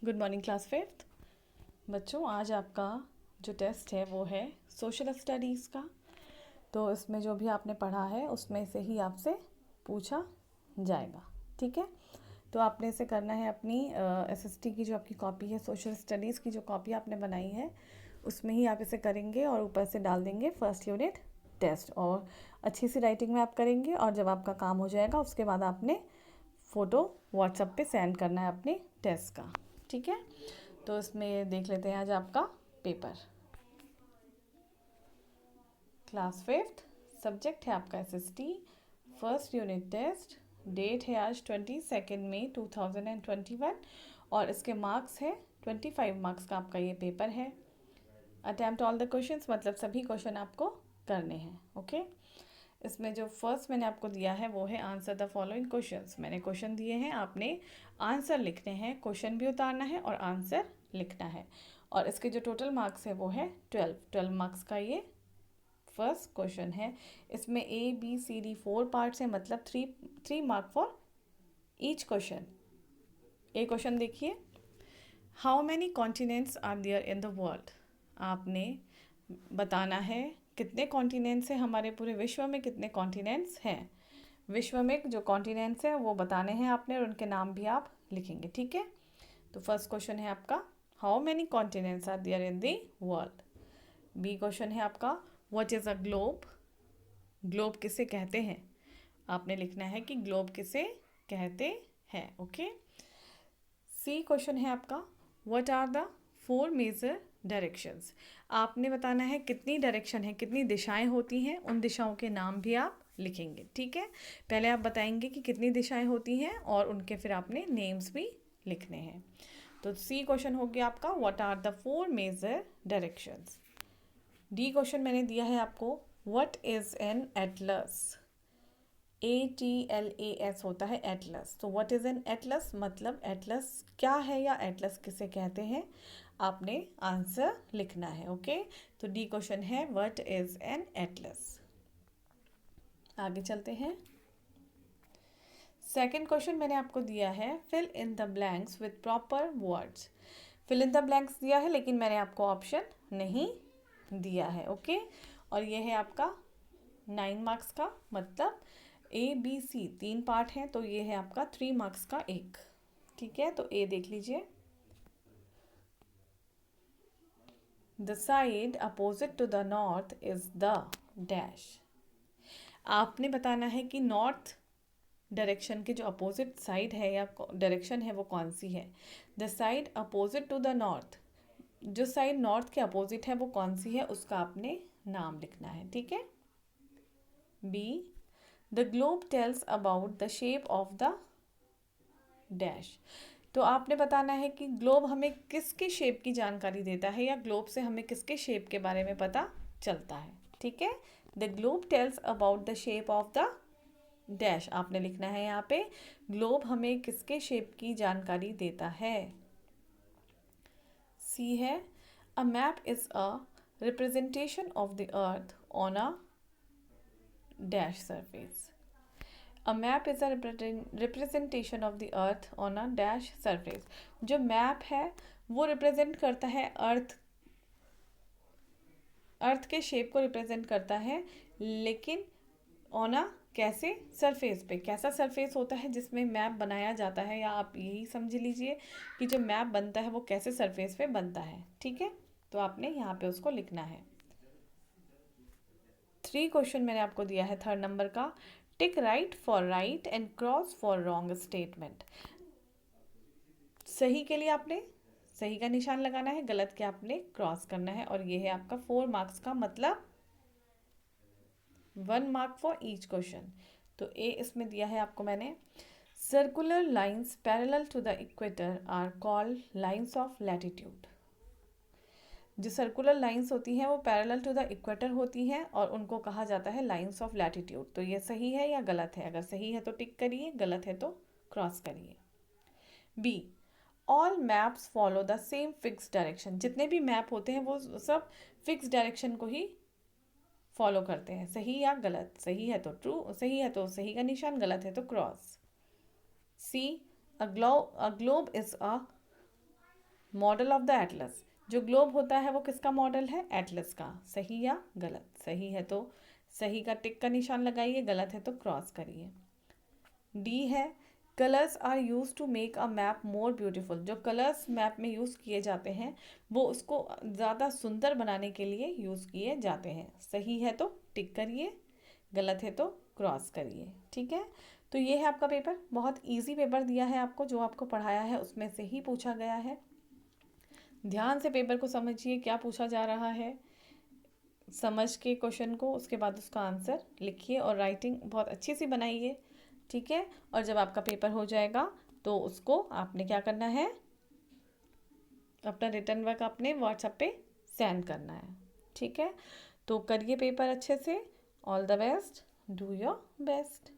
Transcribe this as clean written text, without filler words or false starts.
Good morning class fifth. बच्चों, आज आपका जो टेस्ट है वो है सोशल स्टडीज़ का। तो इसमें जो भी आपने पढ़ा है उसमें से ही आपसे पूछा जाएगा। ठीक है, तो आपने इसे करना है अपनी एसएसटी की जो आपकी कॉपी है, सोशल स्टडीज़ की जो कॉपी आपने बनाई है उसमें ही आप इसे करेंगे और ऊपर से डाल देंगे फर्स्ट यूनिट टेस्ट। और अच्छी सी राइटिंग में आप करेंगे और जब आपका काम हो जाएगा उसके बाद आपने फ़ोटो व्हाट्सएप पे सेंड करना है अपने टेस्ट का। ठीक है, तो इसमें देख लेते हैं आज आपका पेपर। क्लास फिफ्थ, सब्जेक्ट है आपका SST, first unit test. Date है आज 22 मई 2021 और इसके मार्क्स है 25 मार्क्स का आपका ये पेपर है। अटैम्प्ट ऑल द क्वेश्चंस मतलब सभी क्वेश्चन आपको करने हैं। ओके, इसमें जो फर्स्ट मैंने आपको दिया है वो है आंसर द फॉलोइंग क्वेश्चंस। मैंने क्वेश्चन दिए हैं, आपने आंसर लिखने हैं, क्वेश्चन भी उतारना है और आंसर लिखना है। और इसके जो टोटल मार्क्स है वो है 12 मार्क्स का ये फर्स्ट क्वेश्चन है। इसमें ABCD 4 पार्ट्स हैं, मतलब three mark for each question. एक क्वेश्चन देखिए, how many continents are there in the world. आपने बताना है कितने कॉन्टिनेंट्स हैं हमारे पूरे विश्व में, कितने कॉन्टिनेंट्स हैं विश्व में। जो कॉन्टिनेंट्स हैं वो बताने हैं आपने और उनके नाम भी आप लिखेंगे। ठीक है, तो फर्स्ट क्वेश्चन है आपका how many continents are there in the world. B question है आपका what is a globe. Globe किसे कहते हैं, आपने लिखना है कि ग्लोब किसे कहते हैं। ओके, सी क्वेश्चन है आपका what are the 4 major directions. आपने बताना है कितनी डायरेक्शन है, कितनी दिशाएं होती हैं, उन दिशाओं के नाम भी आप लिखेंगे। ठीक है, पहले आप बताएंगे कि कितनी दिशाएं होती हैं और उनके फिर आपने नेम्स भी लिखने हैं। तो सी क्वेश्चन हो गया आपका what are the 4 major directions. D question मैंने दिया है आपको what is an atlas. ATLAS होता है एटलस। तो व्हाट इज एन एटलस मतलब एटलस क्या है या एटलस किसे कहते हैं, आपने आंसर लिखना है। ओके, तो डी क्वेश्चन है व्हाट इज एन एटलस। आगे चलते हैं। सेकंड क्वेश्चन मैंने आपको दिया है fill in the blanks with proper words. Fill in the blanks दिया है लेकिन मैंने आपको ऑप्शन नहीं दिया है। ओके, और ये है आपका 9 मार्क्स का, मतलब ABC 3 पार्ट हैं तो ये है आपका 3 मार्क्स का एक। ठीक है, तो ए देख लीजिए, the side opposite to the north is the dash. आपने बताना है कि नॉर्थ डायरेक्शन की जो अपोजिट साइड है या डायरेक्शन है वो कौन सी है। The side opposite to the north, जो साइड नॉर्थ के अपोजिट है वो कौन सी है, उसका आपने नाम लिखना है। ठीक है, be the globe tells about the shape of the dash. तो आपने बताना है कि ग्लोब हमें किसके शेप की जानकारी देता है या ग्लोब से हमें किसके शेप के बारे में पता चलता है। ठीक है, the globe tells about the shape of the dash आपने लिखना है यहाँ पे ग्लोब हमें किसके शेप की जानकारी देता है। सी है a map is a representation of the earth on a dash surface. A map is a representation of the earth on a dash surface। जो मैप है वो रिप्रेजेंट करता है अर्थ के शेप को रिप्रेजेंट करता है, लेकिन ऑन अ कैसे सरफेस पे, कैसा सरफेस होता है जिसमें मैप बनाया जाता है, या आप यही समझ लीजिए कि जो मैप बनता है वो कैसे सरफेस पे बनता है। ठीक है, तो आपने यहाँ पे उसको लिखना है। 3 क्वेश्चन मैंने आपको दिया है थर्ड नंबर का, टिक right for right and cross for wrong statement. सही के लिए आपने सही का निशान लगाना है, गलत के आपने क्रॉस करना है। और ये है आपका 4 मार्क्स का, मतलब 1 मार्क फॉर ईच क्वेश्चन। तो ए इसमें दिया है आपको मैंने, circular lines parallel to the equator are called lines of latitude. जो सर्कुलर लाइंस होती हैं वो पैरेलल टू द इक्वेटर होती हैं और उनको कहा जाता है लाइंस ऑफ लैटिट्यूड। तो ये सही है या गलत है, अगर सही है तो टिक करिए, गलत है तो क्रॉस करिए। Be all maps follow the same fix direction. जितने भी मैप होते हैं वो सब फिक्स डायरेक्शन को ही फॉलो करते हैं। सही या गलत, सही है तो ट्रू, सही है तो सही का निशान, गलत है तो cross. C a globe is a model of the atlas, जो ग्लोब होता है वो किसका मॉडल है? एटलस का। सही या गलत? सही है तो सही का टिक का निशान लगाइए, गलत है तो क्रॉस करिए। डी है, colours are use to make a map more beautiful. जो कलर्स मैप में यूज़ किए जाते हैं वो उसको ज़्यादा सुंदर बनाने के लिए यूज़ किए जाते हैं। सही है तो टिक करिए, गलत है तो क्रॉस करिए। ठीक है, तो ये है आपका पेपर। बहुत इजी पेपर दिया है आपको, जो आपको पढ़ाया है उसमें से ही पूछा गया है। ध्यान से पेपर को समझिए, क्या पूछा जा रहा है, समझ के क्वेश्चन को, उसके बाद उसका आंसर लिखिए और राइटिंग बहुत अच्छी सी बनाइए। ठीक है, और जब आपका पेपर हो जाएगा तो उसको आपने क्या करना है, अपना रिटर्न वर्क अपने व्हाट्सएप पे सेंड करना है। ठीक है, तो करिए पेपर अच्छे से। All the best, do your best.